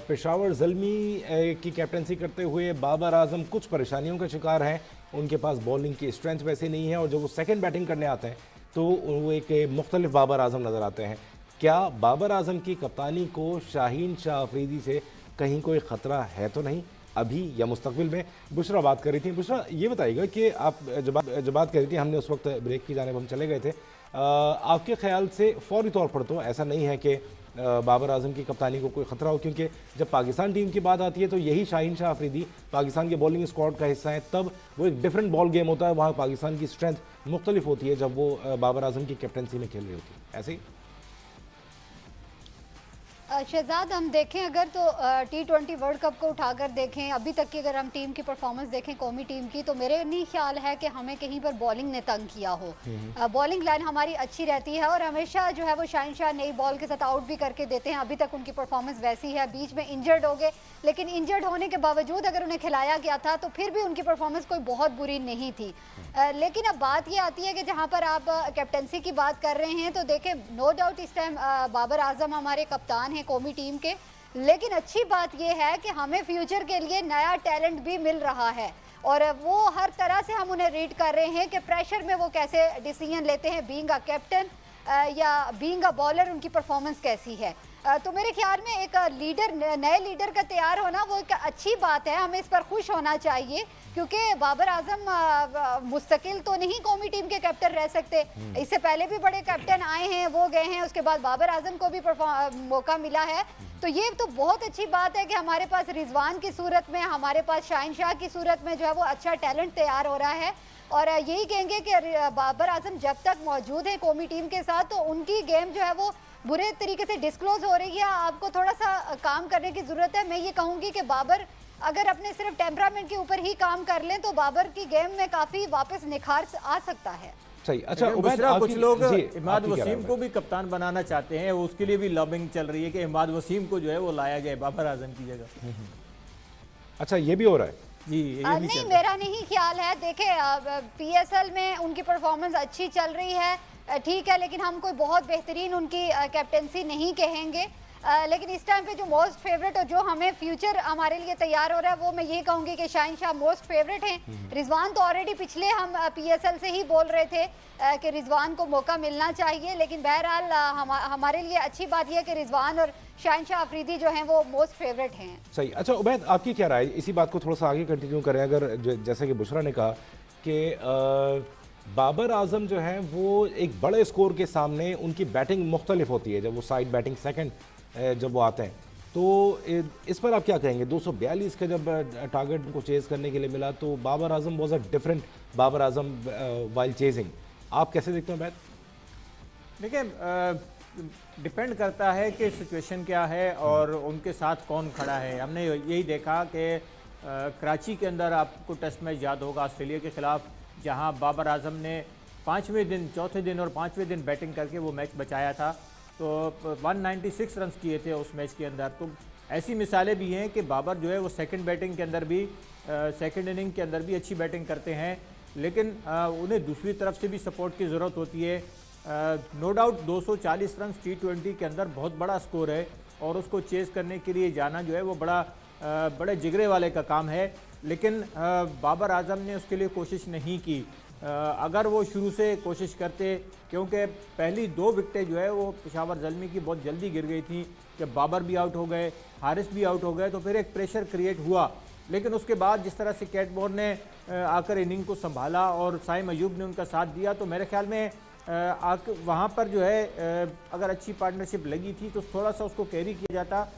पेशावर ज़ल्मी की कैप्टनसी करते हुए बाबर आजम कुछ परेशानियों का शिकार हैं। उनके पास बॉलिंग की स्ट्रेंथ वैसे नहीं है, और जब वो सेकंड बैटिंग करने आते हैं तो वो एक मुख्तलिफ बाबर आजम नज़र आते हैं। क्या बाबर आजम की कप्तानी को शाहीन शाह अफरीदी से कहीं कोई ख़तरा है तो नहीं अभी या मुस्तकबिल में? बुशरा बात कर रही थी। बुशरा, ये बताइएगा कि आप जब बात कर रही थी, हमने उस वक्त ब्रेक की जानिब हम चले गए थे, आपके ख्याल से फौरी तौर पर तो ऐसा नहीं है कि बाबर आजम की कप्तानी को कोई ख़तरा हो, क्योंकि जब पाकिस्तान टीम की बात आती है तो यही शाहीन शाह अफरीदी पाकिस्तान के बॉलिंग स्क्वाड का हिस्सा है, तब वो एक डिफरेंट बॉल गेम होता है, वहाँ पाकिस्तान की स्ट्रेंथ मुख्तलिफ होती है जब वो बाबर आजम की कैप्टनसी में खेल रही होती है। ऐसे ही शहजाद, हम देखें अगर तो T20 वर्ल्ड कप को उठाकर देखें, अभी तक की अगर हम टीम की परफॉर्मेंस देखें कौमी टीम की, तो मेरे नहीं ख्याल है कि हमें कहीं पर बॉलिंग ने तंग किया हो। बॉलिंग लाइन हमारी अच्छी रहती है और हमेशा जो है वो शाह नई बॉल के साथ आउट भी करके देते हैं। अभी तक उनकी परफॉर्मेंस वैसी है। बीच में इंजर्ड हो गए, लेकिन इंजर्ड होने के बावजूद अगर उन्हें खिलाया गया था तो फिर भी उनकी परफॉर्मेंस कोई बहुत बुरी नहीं थी। लेकिन अब बात ये आती है कि जहाँ पर आप कैप्टनसी की बात कर रहे हैं, तो देखें नो डाउट इस टाइम बाबर आजम हमारे कप्तान हैं कौमी टीम के, लेकिन अच्छी बात यह है कि हमें फ्यूचर के लिए नया टैलेंट भी मिल रहा है और वो हर तरह से हम उन्हें रीड कर रहे हैं कि प्रेशर में वो कैसे डिसीजन लेते हैं, बीइंग अ कैप्टन या बीइंग अ बॉलर उनकी परफॉर्मेंस कैसी है। तो मेरे ख्याल में एक लीडर, नए लीडर का तैयार होना वो एक अच्छी बात है, हमें इस पर खुश होना चाहिए, क्योंकि बाबर आजम मुस्तकिल तो नहीं कौमी टीम के कैप्टन रह सकते। इससे पहले भी बड़े कैप्टन आए हैं, वो गए हैं, उसके बाद बाबर आजम को भी मौका मिला है। तो ये तो बहुत अच्छी बात है कि हमारे पास रिजवान की सूरत में, हमारे पास शाह की सूरत में जो है वो अच्छा टैलेंट तैयार हो रहा है। और यही कहेंगे कि बाबर आजम जब तक मौजूद है कौमी टीम के साथ, तो उनकी गेम जो है वो बुरे तरीके से डिस्क्लोज हो रही है। आपको थोड़ा सा काम करने की ज़रूरत है। मैं ये कहूँगी कि बाबर अगर अपने सिर्फ टेम्परामेंट के ऊपर ही काम कर लें तो बाबर की गेम में काफ़ी वापस निखार आ सकता है। सही। अच्छा, दूसरा कुछ लोग जी, इमाद आपकी क्या राय वसीम है? को भी कप्तान बनाना चाहते हैं, उसके लिए भी लॉबिंग चल रही है कि इमाद वसीम को जो है वो लाया जाए बाबर आजम की जगह। अच्छा, ये भी हो रहा है। जी, ये भी नहीं, चल रहा है। मेरा नहीं ख्याल है। देखे PSL में उनकी परफॉर्मेंस अच्छी चल रही है, ठीक है, लेकिन हम कोई बहुत बेहतरीन उनकी कैप्टेंसी नहीं कहेंगे। लेकिन इस टाइम पे जो मोस्ट फेवरेट और जो हमें फ्यूचर हमारे लिए तैयार हो रहा है, वो मैं ये कहूँगी कि शाह मोस्ट फेवरेट हैं। रिजवान तो ऑलरेडी पिछले हम PSL से ही बोल रहे थे कि रिजवान को मौका मिलना चाहिए, लेकिन बहरहाल हमारे लिए अच्छी बात यह है कि रिजवान और शाह अफरीदी जो हैं वो मोस्ट फेवरेट हैं। सही। अच्छा उबैद, आपकी क्या राय, इसी बात को थोड़ा सा आगे कंटिन्यू करें। अगर जैसे कि बुशरा ने कहा कि बाबर आजम जो हैं वो एक बड़े स्कोर के सामने उनकी बैटिंग मुख्तलिफ होती है, जब वो साइड बैटिंग सेकंड जब वो आते हैं, तो इस पर आप क्या कहेंगे? 242 का जब टारगेट उनको चेज करने के लिए मिला, तो Babar Azam was a different Babar Azam while chasing. आप कैसे देखते हैं बैट? देखिए, डिपेंड करता है कि सिचुएशन क्या है और उनके साथ कौन खड़ा है। हमने यही देखा कि कराची के अंदर आपको टेस्ट मैच याद होगा ऑस्ट्रेलिया के खिलाफ, जहां बाबर आजम ने चौथे दिन और पाँचवें दिन बैटिंग करके वो मैच बचाया था, तो 196 रन किए थे उस मैच के अंदर। तो ऐसी मिसालें भी हैं कि बाबर जो है वो सेकंड बैटिंग के अंदर भी, सेकंड इनिंग के अंदर भी अच्छी बैटिंग करते हैं, लेकिन उन्हें दूसरी तरफ से भी सपोर्ट की ज़रूरत होती है। नो डाउट 240 रन T20 के अंदर बहुत बड़ा स्कोर है और उसको चेज़ करने के लिए जाना जो है वो बड़े जिगरे वाले का काम है, लेकिन बाबर आजम ने उसके लिए कोशिश नहीं की। अगर वो शुरू से कोशिश करते, क्योंकि पहली 2 विकेटें जो है वो पेशावर ज़ल्मी की बहुत जल्दी गिर गई थी, जब बाबर भी आउट हो गए, हारिस भी आउट हो गए, तो फिर एक प्रेशर क्रिएट हुआ। लेकिन उसके बाद जिस तरह से कैटमोर ने आकर इनिंग को संभाला और साइम अयूब ने उनका साथ दिया, तो मेरे ख्याल में वहाँ पर जो है अगर अच्छी पार्टनरशिप लगी थी तो थोड़ा सा उसको कैरी किया जाता।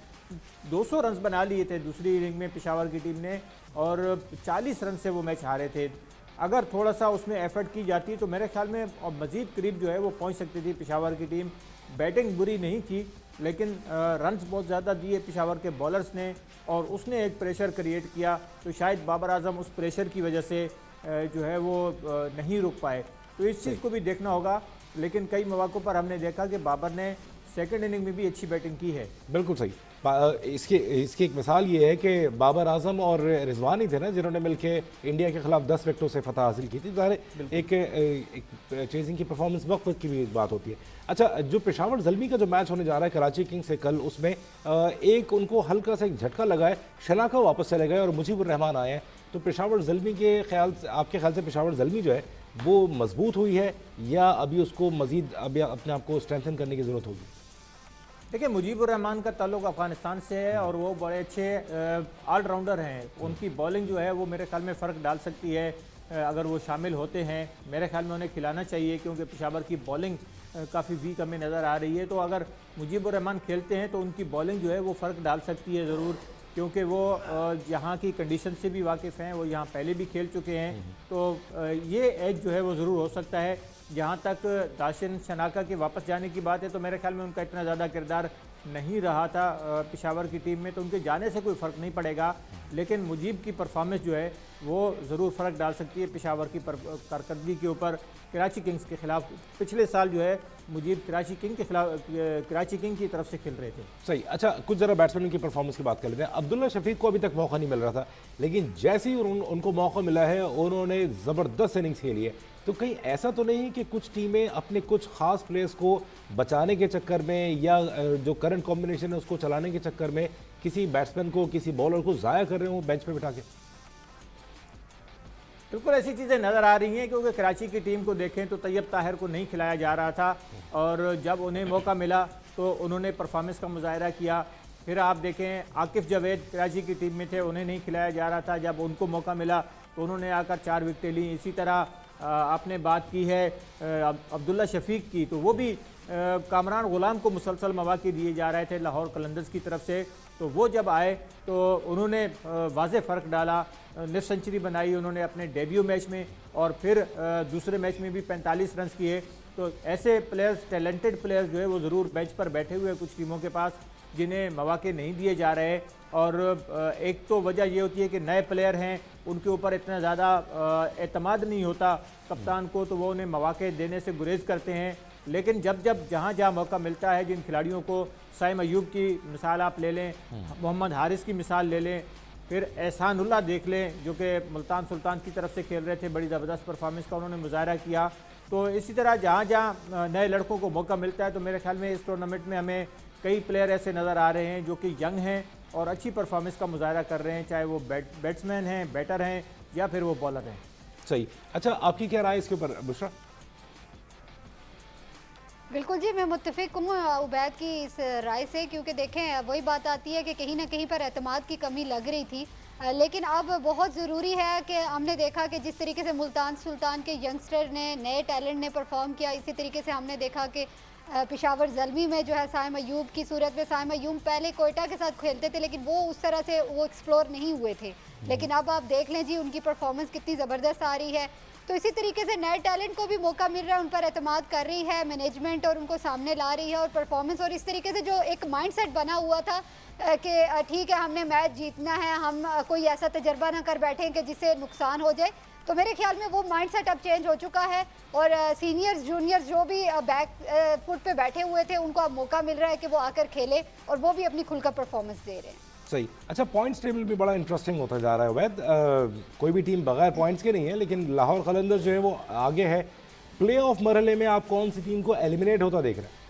200 रन बना लिए थे दूसरी इनिंग में पेशावर की टीम ने और 40 रन से वो मैच हारे थे। अगर थोड़ा सा उसमें एफर्ट की जाती तो मेरे ख्याल में और मज़ीद करीब जो है वो पहुंच सकती थी पेशावर की टीम। बैटिंग बुरी नहीं थी, लेकिन रन्स बहुत ज़्यादा दिए पेशावर के बॉलर्स ने और उसने एक प्रेशर क्रिएट किया, तो शायद बाबर आजम उस प्रेशर की वजह से जो है वो नहीं रुक पाए। तो इस चीज़ को भी देखना होगा, लेकिन कई मौक़ों पर हमने देखा कि बाबर ने सेकंड इनिंग में भी अच्छी बैटिंग की है। बिल्कुल सही। इसकी एक मिसाल ये है कि बाबर आजम और रिजवान ही थे ना जिन्होंने मिलके इंडिया के खिलाफ 10 विकेटों से फतह हासिल की थी। ज़ाहिर एक चेजिंग की परफॉर्मेंस वक्त की भी बात होती है। अच्छा, जो पेशावर ज़ल्मी का जो मैच होने जा रहा है कराची किंग्स से कल, उसमें एक उनको हल्का सा एक झटका लगा है, शनाका वापस चले गए और मुजीबुर रहमान आए हैं। तो पेशावर ज़ल्मी के ख्याल से, आपके ख्याल से पेशावर ज़ल्मी जो है वो मजबूत हुई है या अभी उसको मज़ीद अभी अपने आप को स्ट्रेंथन करने की ज़रूरत होगी? देखिए, मुजीबुर रहमान का ताल्लुक अफगानिस्तान से है और वो बड़े अच्छे ऑलराउंडर हैं। उनकी बॉलिंग जो है वो मेरे ख्याल में फ़र्क डाल सकती है अगर वो शामिल होते हैं। मेरे ख्याल में उन्हें खिलाना चाहिए, क्योंकि पेशावर की बॉलिंग काफ़ी वीक हमें नज़र आ रही है। तो अगर मुजीबुर रहमान खेलते हैं तो उनकी बॉलिंग जो है वो फ़र्क डाल सकती है ज़रूर, क्योंकि वो यहाँ की कंडीशन से भी वाकिफ़ हैं, वो यहाँ पहले भी खेल चुके हैं। तो ये एज जो है वो ज़रूर हो सकता है। जहाँ तक दाशिन शनाका के वापस जाने की बात है तो मेरे ख्याल में उनका इतना ज़्यादा किरदार नहीं रहा था पेशावर की टीम में, तो उनके जाने से कोई फ़र्क नहीं पड़ेगा। लेकिन मुजीब की परफॉर्मेंस जो है वो ज़रूर फ़र्क डाल सकती है पेशावर की कारकर्दगी के ऊपर। कराची किंग्स के खिलाफ पिछले साल जो है मुजीब कराची किंग के खिलाफ कराची किंग की तरफ से खेल रहे थे। सही। अच्छा, कुछ ज़रा बैट्समैन की परफॉर्मेंस की बात कर लेते हैं। अब्दुल्ला शफीक को अभी तक मौका नहीं मिल रहा था, लेकिन जैसे ही उनको मौका मिला है उन्होंने ज़बरदस्त इनिंग्स खेली है। तो कहीं ऐसा तो नहीं कि कुछ टीमें अपने कुछ खास प्लेयर्स को बचाने के चक्कर में या जो करंट कॉम्बिनेशन है उसको चलाने के चक्कर में किसी बैट्समैन को, किसी बॉलर को ज़ाया कर रहे हो बेंच पे बिठा के? बिल्कुल ऐसी चीज़ें नज़र आ रही हैं, क्योंकि कराची की टीम को देखें तो तैयब ताहिर को नहीं खिलाया जा रहा था और जब उन्हें मौका मिला तो उन्होंने परफॉर्मेंस का मुजाहरा किया। फिर आप देखें आकिफ जावेद कराची की टीम में थे, उन्हें नहीं खिलाया जा रहा था, जब उनको मौका मिला तो उन्होंने आकर 4 विकेटें ली। इसी तरह आपने बात की है अब्दुल्ला शफीक की, तो वो भी कामरान गुलाम को मुसलसल मौके दिए जा रहे थे लाहौर कलंदर्स की तरफ से, तो वो जब आए तो उन्होंने वाज़े फ़र्क डाला, निफ सेंचुरी बनाई उन्होंने अपने डेब्यू मैच में और फिर दूसरे मैच में भी 45 रन किए। तो ऐसे प्लेयर्स, टैलेंटेड प्लेयर्स जो है वो ज़रूर बेंच पर बैठे हुए कुछ टीमों के पास जिन्हें मौके नहीं दिए जा रहे। और एक तो वजह ये होती है कि नए प्लेयर हैं, उनके ऊपर इतना ज़्यादा एतमाद नहीं होता कप्तान को, तो वो उन्हें मौके देने से गुरेज करते हैं। लेकिन जब जहाँ जहाँ मौका मिलता है जिन खिलाड़ियों को, साइम अयूब की मिसाल आप ले लें, मोहम्मद हारिस की मिसाल ले लें, फिर एहसानुल्लाह देख लें जो कि मुल्तान सुल्तान की तरफ से खेल रहे थे, बड़ी ज़बरदस्त परफॉर्मेंस का उन्होंने मुजाहरा किया। तो इसी तरह जहाँ जहाँ नए लड़कों को मौका मिलता है तो मेरे ख्याल में इस टूर्नामेंट में हमें कई प्लेयर ऐसे नज़र आ रहे हैं जो कि यंग हैं और अच्छी परफॉर्मेंस का मुजाहरा कर रहे हैं, चाहे वो बैट्समैन हैं, बैटर हैं या फिर वो बॉलर हैं। सही। अच्छा, आपकी क्या राय इसके ऊपर बुशरा? बिल्कुल जी, मैं मुत्तफिक हूँ उबैद की इस राय से, क्योंकि देखें वही बात आती है कि कहीं ना कहीं पर एतमाद की कमी लग रही थी। लेकिन अब बहुत ज़रूरी है कि हमने देखा कि जिस तरीके से मुल्तान सुल्तान के यंगस्टर ने, नए टैलेंट ने परफॉर्म किया, इसी तरीके से हमने देखा कि पेशावर ज़ल्मी में जो है साइम अयूब की सूरत में, साइम अयूब पहले कोयटा के साथ खेलते थे लेकिन वो उस तरह से वो एक्सप्लोर नहीं हुए थे, लेकिन अब आप देख लें जी उनकी परफॉर्मेंस कितनी ज़बरदस्त आ रही है। तो इसी तरीके से नए टैलेंट को भी मौका मिल रहा है, उन पर एतमाद कर रही है मैनेजमेंट और उनको सामने ला रही है और परफॉर्मेंस, और इस तरीके से जो एक माइंडसेट बना हुआ था कि ठीक है हमने मैच जीतना है, हम कोई ऐसा तजर्बा ना कर बैठे कि जिससे नुकसान हो जाए, तो मेरे ख्याल में वो माइंडसेट अब चेंज हो चुका है और सीनियर्स जूनियर्स जो भी बैक फुट पे बैठे हुए थे उनको अब मौका मिल रहा है कि वो आकर खेले और वो भी अपनी खुलकर परफॉर्मेंस दे रहे हैं। सही। अच्छा, पॉइंट्स टेबल भी बड़ा इंटरेस्टिंग होता जा रहा है वैद। कोई भी टीम बगैर पॉइंट्स के नहीं है, लेकिन लाहौर कलंदर्स जो है वो आगे है। प्ले ऑफ मरहले में आप कौन सी टीम को एलिमिनेट होता देख रहे हैं?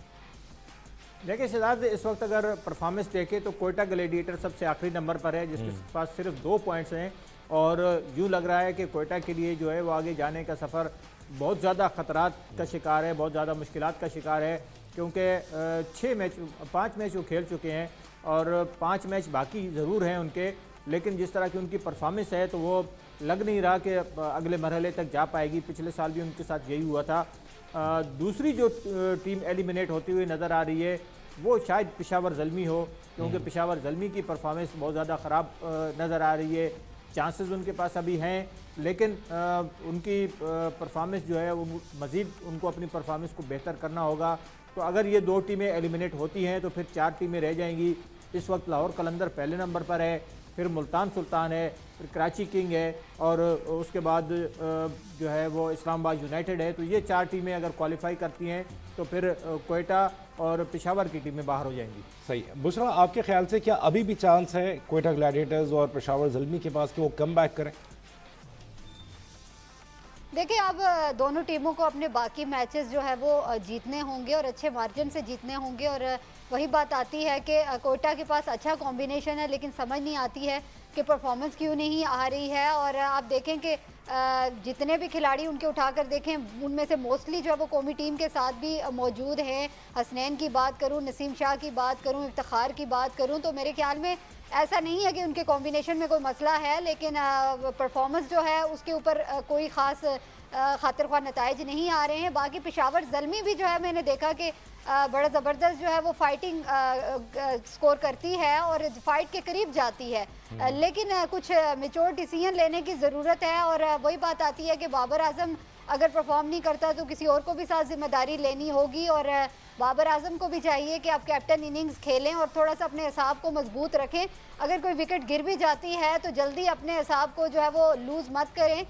देखिए शहजाद, इस वक्त अगर परफॉर्मेंस देखें तो कोयटा ग्लैडिएटर सबसे आखिरी नंबर पर है जिसके पास सिर्फ 2 पॉइंट्स हैं और यूँ लग रहा है कि कोयटा के लिए जो है वो आगे जाने का सफ़र बहुत ज़्यादा ख़तरात का शिकार है, बहुत ज़्यादा मुश्किलात का शिकार है, क्योंकि 5 मैच वो खेल चुके हैं और 5 मैच बाकी ज़रूर हैं उनके, लेकिन जिस तरह की उनकी परफॉर्मेंस है तो वो लग नहीं रहा कि अगले मरहले तक जा पाएगी। पिछले साल भी उनके साथ यही हुआ था। दूसरी जो टीम एलिमिनेट होती हुई नज़र आ रही है वो शायद पेशावर ज़ल्मी हो, क्योंकि पेशावर ज़ल्मी की परफॉर्मेंस बहुत ज़्यादा ख़राब नज़र आ रही है। चांसेस उनके पास अभी हैं, लेकिन उनकी परफॉर्मेंस जो है वो मज़ीद उनको अपनी परफॉर्मेंस को बेहतर करना होगा। तो अगर ये 2 टीमें एलिमिनेट होती हैं तो फिर 4 टीमें रह जाएंगी। इस वक्त लाहौर कलंदर पहले नंबर पर है, फिर मुल्तान सुल्तान है, फिर कराची किंग है और उसके बाद जो है वो इस्लामाबाद यूनाइटेड है। तो ये 4 टीमें अगर क्वालिफाई करती हैं तो फिर कोयटा और पेशावर की टीमें बाहर हो जाएंगी। सही। बुशरा, आपके ख्याल से क्या अभी भी चांस है कोयटा ग्लैडिएटर्स और पेशावर ज़ल्मी के पास कि वो कम बैक करें? देखिए, अब दोनों टीमों को अपने बाकी मैचेस जो है वो जीतने होंगे और अच्छे मार्जिन से जीतने होंगे और वही बात आती है कि कोयटा के पास अच्छा कॉम्बिनेशन है लेकिन समझ नहीं आती है कि परफॉर्मेंस क्यों नहीं आ रही है। और आप देखें कि जितने भी खिलाड़ी उनके उठाकर देखें उनमें से मोस्टली जो है वो कौमी टीम के साथ भी मौजूद हैं। हसनैन की बात करूं, नसीम शाह की बात करूं, इफ्तिखार की बात करूं, तो मेरे ख्याल में ऐसा नहीं है कि उनके कॉम्बिनेशन में कोई मसला है, लेकिन परफॉर्मेंस जो है उसके ऊपर कोई ख़ास खातिर ख्वाह नताइज नहीं आ रहे हैं। बाकी पेशावर ज़ल्मी भी जो है मैंने देखा कि बड़ा ज़बरदस्त जो है वो फाइटिंग स्कोर करती है और फाइट के करीब जाती है, लेकिन कुछ मेच्योर डिसीजन लेने की ज़रूरत है। और वही बात आती है कि बाबर आजम अगर परफॉर्म नहीं करता तो किसी और को भी साथ जिम्मेदारी लेनी होगी। और बाबर आजम को भी चाहिए कि आप कैप्टन इनिंग्स खेलें और थोड़ा सा अपने असाब को मजबूत रखें। अगर कोई विकेट गिर भी जाती है तो जल्दी अपने असाब को जो है वो लूज मत करें।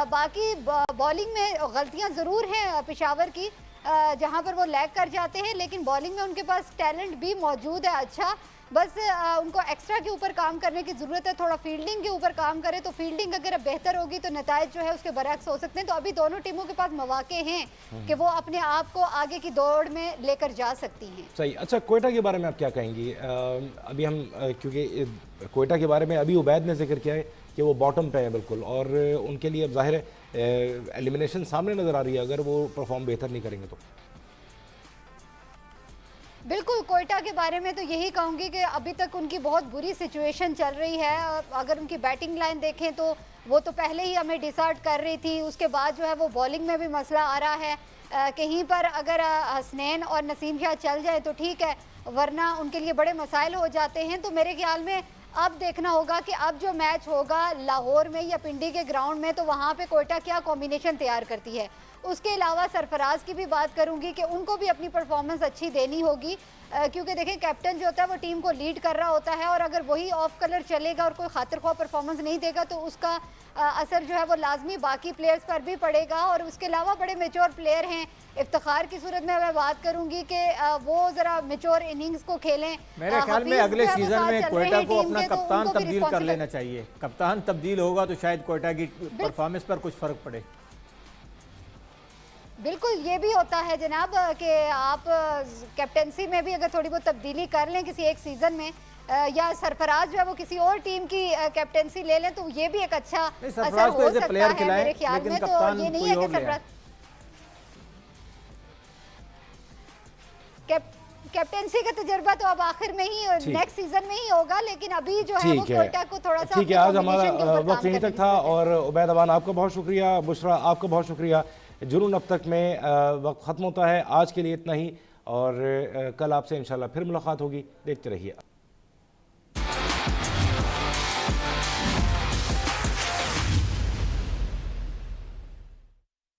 बाकी बॉलिंग में गलतियां ज़रूर हैं पेशावर की, जहां पर वो लैग कर जाते हैं, लेकिन बॉलिंग में उनके पास टैलेंट भी मौजूद है अच्छा। बस उनको एक्स्ट्रा के ऊपर काम करने की ज़रूरत है, थोड़ा फील्डिंग के ऊपर काम करें तो फील्डिंग अगर बेहतर होगी तो नताइज जो है उसके बरक्स हो सकते हैं। तो अभी दोनों टीमों के पास मौके हैं कि वो अपने आप को आगे की दौड़ में लेकर जा सकती हैं। सही। अच्छा, कोयटा के बारे में आप क्या कहेंगी? अभी हम क्योंकि कोयटा के बारे में अभी उबैद ने जिक्र किया है कि वो बॉटम पे है बिल्कुल, और उनके लिए अब जाहिर है एलिमिनेशन सामने नज़र आ रही है अगर वो परफॉर्म बेहतर नहीं करेंगे तो। बिल्कुल, कोयटा के बारे में तो यही कहूँगी कि अभी तक उनकी बहुत बुरी सिचुएशन चल रही है। अगर उनकी बैटिंग लाइन देखें तो वो तो पहले ही हमें डिसऑर्ड कर रही थी, उसके बाद जो है वो बॉलिंग में भी मसला आ रहा है। कहीं पर अगर हसनैन और नसीम शाह चल जाए तो ठीक है, वरना उनके लिए बड़े मसाइल हो जाते हैं। तो मेरे ख्याल में अब देखना होगा कि अब जो मैच होगा लाहौर में या पिंडी के ग्राउंड में, तो वहाँ पे कोयटा क्या कॉम्बिनेशन तैयार करती है। उसके अलावा सरफराज की भी बात करूंगी कि उनको भी अपनी परफॉर्मेंस अच्छी देनी होगी, क्योंकि देखें कैप्टन जो होता है वो टीम को लीड कर रहा होता है, और अगर वही ऑफ कलर चलेगा और कोई खातिर ख्वाह परफॉर्मेंस नहीं देगा तो उसका असर जो है वो लाजमी बाकी प्लेयर्स पर भी पड़ेगा। और उसके अलावा बड़े मेच्योर प्लेयर हैं। इफ्तिखार की सूरत में मैं बात करूंगी कि वो जरा मेच्योर इनिंग्स को खेलें। मेरे ख्याल में अगले सीजन में कोयटा को अपना तो कप्तान तब्दील कर लेना चाहिए। कप्तान तब्दील होगा तो शायद कोयटा की परफॉर्मेंस पर कुछ फर्क पड़े। बिल्कुल, ये भी होता है जनाब कि आप कैप्टेंसी में भी अगर थोड़ी बहुत तब्दीली कर लें किसी एक सीज़न में, या सरफराज जो है वो किसी और टीम की कैप्टेंसी ले लें तो ये भी एक अच्छा असर हो सकता है मेरे ख्याल में। तो ये नहीं है कि सरफराज कैप्टेंसी का तजुर्बा तो अब आखिर में ही नेक्स्ट सीजन में ही होगा, लेकिन अभी जो है वो कोयटा को थोड़ा सा। ठीक है, आज हमारा वक्त यहीं तक था, और उबैद अवान आपका बहुत शुक्रिया, बुशरा आपका बहुत शुक्रिया। जुनून अब तक में वक्त ख़त्म होता है। आज के लिए इतना ही, और कल आपसे इंशाल्लाह फिर मुलाकात होगी। देखते रहिए।